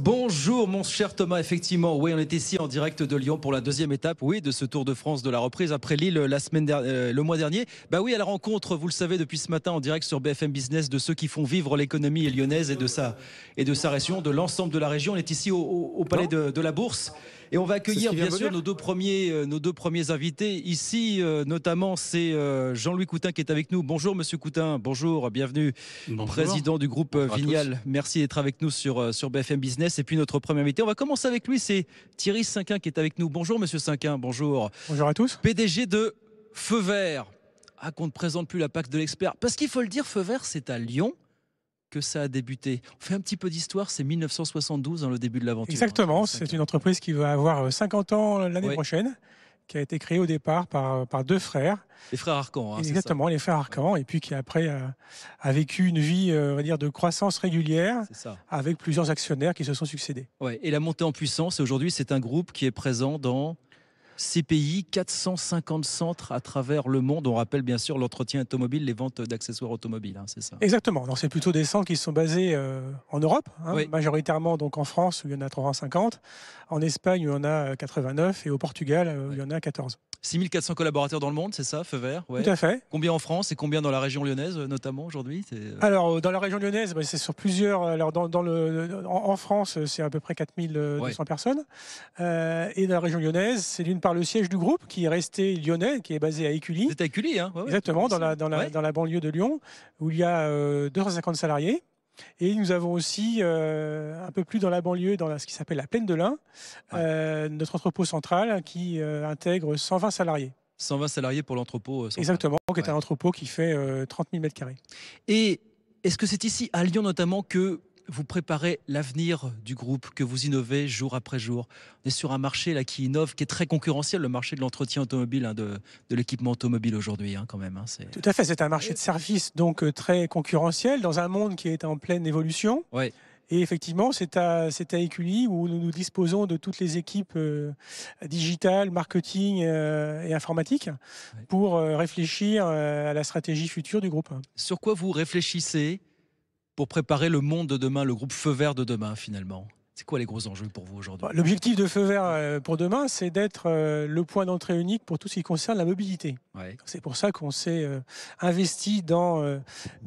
Bonjour mon cher Thomas, effectivement, oui, on est ici en direct de Lyon pour la deuxième étape, oui, de ce Tour de France de la reprise après Lille le mois dernier. Bah oui, à la rencontre, vous le savez, depuis ce matin en direct sur BFM Business de ceux qui font vivre l'économie lyonnaise et de sa région, de l'ensemble de la région. On est ici au Palais de la Bourse et on va accueillir bien sûr nos deux premiers invités. Ici, notamment, c'est Jean-Louis Coutin qui est avec nous. Bonjour Monsieur Coutin, bonjour, bienvenue. Bonjour. Président du groupe Vignal. Merci d'être avec nous sur BFM Business. Et puis notre premier invité, on va commencer avec lui, c'est Thierry Cinquin qui est avec nous. Bonjour Monsieur Cinquin, bonjour. Bonjour à tous. PDG de Feu Vert. Ah, qu'on ne présente plus la PAC de l'expert. Parce qu'il faut le dire, Feu Vert, c'est à Lyon que ça a débuté. On fait un petit peu d'histoire, c'est 1972, le début de l'aventure. Exactement, c'est une entreprise qui va avoir 50 ans l'année prochaine, qui a été créée au départ par deux frères. Les frères Arcan. Exactement, les frères Arcan, et puis qui après a vécu une vie, on va dire, de croissance régulière, avec plusieurs actionnaires qui se sont succédés. Ouais, et la montée en puissance, aujourd'hui, c'est un groupe qui est présent dans 6 pays, 450 centres à travers le monde. On rappelle bien sûr l'entretien automobile, les ventes d'accessoires automobiles, c'est ça. Exactement. Donc c'est plutôt des centres qui sont basés en Europe, majoritairement donc en France où il y en a 350, en Espagne où il y en a 89 et au Portugal où il y en a 14. 6400 collaborateurs dans le monde, c'est ça, Feu Vert? Tout à fait. Combien en France et combien dans la région lyonnaise, notamment aujourd'hui? Alors, dans la région lyonnaise, c'est sur plusieurs. Alors, en France, c'est à peu près 4200 personnes. Et dans la région lyonnaise, c'est d'une part le siège du groupe qui est resté lyonnais, qui est basé à Écully. C'est à Écully, hein? Exactement, dans la banlieue de Lyon, où il y a 250 salariés. Et nous avons aussi, un peu plus dans la banlieue, dans ce qui s'appelle la Plaine de l'Ain, notre entrepôt central qui intègre 120 salariés. 120 salariés pour l'entrepôt central. Exactement, qui est un entrepôt qui fait 30 000 m². Et est-ce que c'est ici, à Lyon notamment, que vous préparez l'avenir du groupe, que vous innovez jour après jour? On est sur un marché là, qui innove, qui est très concurrentiel, le marché de l'entretien automobile, de l'équipement automobile aujourd'hui, quand même. Tout à fait, c'est un marché de services donc très concurrentiel, dans un monde qui est en pleine évolution. Ouais. Et effectivement, c'est à Écully où nous disposons de toutes les équipes digitales, marketing et informatique pour réfléchir à la stratégie future du groupe. Sur quoi vous réfléchissez pour préparer le monde de demain, le groupe Feu Vert de demain finalement? C'est quoi les gros enjeux pour vous aujourd'hui? L'objectif de Feu Vert pour demain, c'est d'être le point d'entrée unique pour tout ce qui concerne la mobilité. Ouais. C'est pour ça qu'on s'est investi dans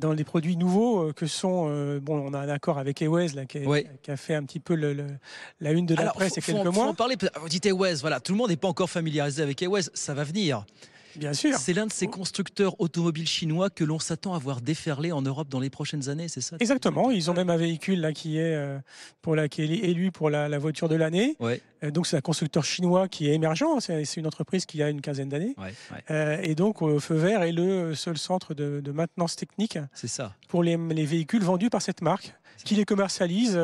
les produits nouveaux que sont... on a un accord avec Eways qui a fait un petit peu la une de la presse il y a quelques mois. Faut en parler. Vous dites Eways, voilà, tout le monde n'est pas encore familiarisé avec Eways, ça va venir. Bien sûr. C'est l'un de ces constructeurs automobiles chinois que l'on s'attend à voir déferler en Europe dans les prochaines années, c'est ça? Exactement. Ils ont même un véhicule là qui est élu pour la voiture de l'année. Ouais. Donc c'est un constructeur chinois qui est émergent. C'est une entreprise qui a une quinzaine d'années. Et donc Feu Vert est le seul centre de maintenance technique. C'est ça. Pour les véhicules vendus par cette marque, qui les commercialise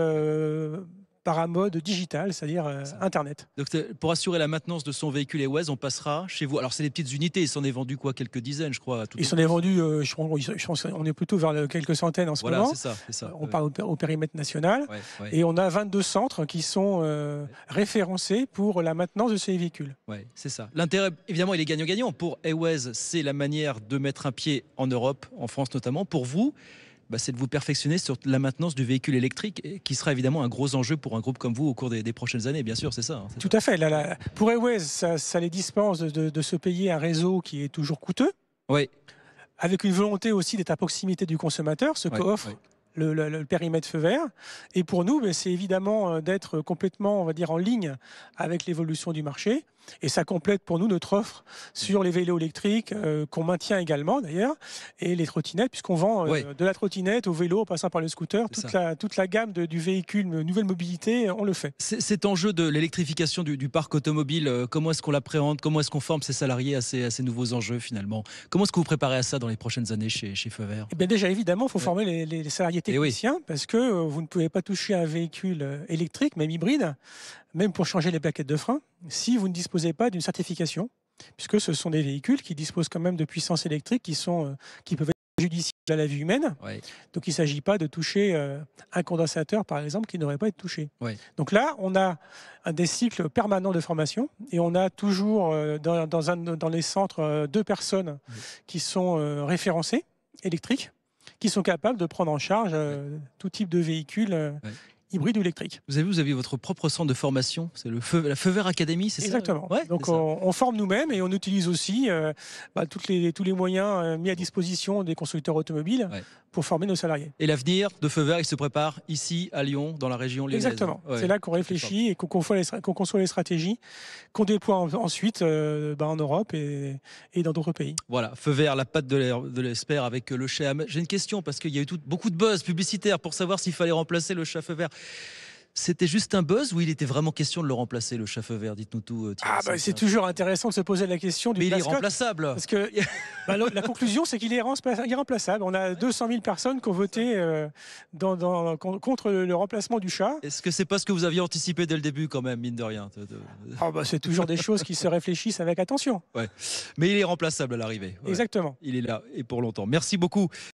par un mode digital, c'est-à-dire Internet. Donc, pour assurer la maintenance de son véhicule Eways, on passera chez vous. Alors, c'est des petites unités, il s'en est vendu quoi? Quelques dizaines, je crois. Il s'en est vendu, je pense, on est plutôt vers quelques centaines en ce moment. C'est ça. On parle au périmètre national. Et on a 22 centres qui sont référencés pour la maintenance de ces véhicules. Ouais, c'est ça. L'intérêt, évidemment, il est gagnant-gagnant. Pour Eways, c'est la manière de mettre un pied en Europe, en France notamment. Pour vous, c'est de vous perfectionner sur la maintenance du véhicule électrique, qui sera évidemment un gros enjeu pour un groupe comme vous au cours des prochaines années, bien sûr, c'est ça. Tout à fait. Pour Eways, ça les dispense de se payer un réseau qui est toujours coûteux, avec une volonté aussi d'être à proximité du consommateur, ce qu'offre le périmètre Feu Vert. Et pour nous, c'est évidemment d'être complètement, on va dire, en ligne avec l'évolution du marché. Et ça complète pour nous notre offre sur les vélos électriques, qu'on maintient également d'ailleurs, et les trottinettes, puisqu'on vend de la trottinette au vélo, en passant par le scooter, toute la gamme du véhicule nouvelle mobilité, on le fait. Cet enjeu de l'électrification du parc automobile, comment est-ce qu'on l'appréhende? Comment est-ce qu'on forme ses salariés à ces nouveaux enjeux finalement? Comment est-ce que vous préparez à ça dans les prochaines années chez Feu Vert? Eh bien déjà, évidemment, il faut former les salariés techniciens, parce que vous ne pouvez pas toucher un véhicule électrique, même hybride, même pour changer les plaquettes de frein, si vous ne disposez pas d'une certification, puisque ce sont des véhicules qui disposent quand même de puissance électrique qui peuvent être préjudiciables à la vie humaine. Donc il ne s'agit pas de toucher un condensateur, par exemple, qui n'aurait pas été touché. Donc là, on a des cycles permanents de formation et on a toujours dans les centres 2 personnes qui sont référencées électriques, qui sont capables de prendre en charge tout type de véhicule hybride ou électrique. Vous aviez votre propre centre de formation, c'est la Feu Vert Academy, c'est ça? Exactement. Donc on forme nous-mêmes et on utilise aussi tous les moyens mis à disposition des constructeurs automobiles pour former nos salariés. Et l'avenir de Feu Vert, il se prépare ici à Lyon, dans la région lyonnaise. Exactement. C'est là qu'on réfléchit et qu'on conçoit les stratégies qu'on déploie ensuite en Europe et dans d'autres pays. Voilà, Feu Vert, la patte de l'espère avec le chat. J'ai une question parce qu'il y a eu beaucoup de buzz publicitaire pour savoir s'il fallait remplacer le chat Feu Vert. C'était juste un buzz ou il était vraiment question de le remplacer, le chat Feu Vert? Dites-nous tout. C'est toujours intéressant de se poser la question du mascotte. Mais il est remplaçable. Parce que la conclusion, c'est qu'il est irremplaçable. On a 200 000 personnes qui ont voté contre le remplacement du chat. Est-ce que c'est pas ce que vous aviez anticipé dès le début quand même, mine de rien? C'est toujours des choses qui se réfléchissent avec attention. Ouais. Mais il est remplaçable à l'arrivée. Exactement. Il est là et pour longtemps. Merci beaucoup.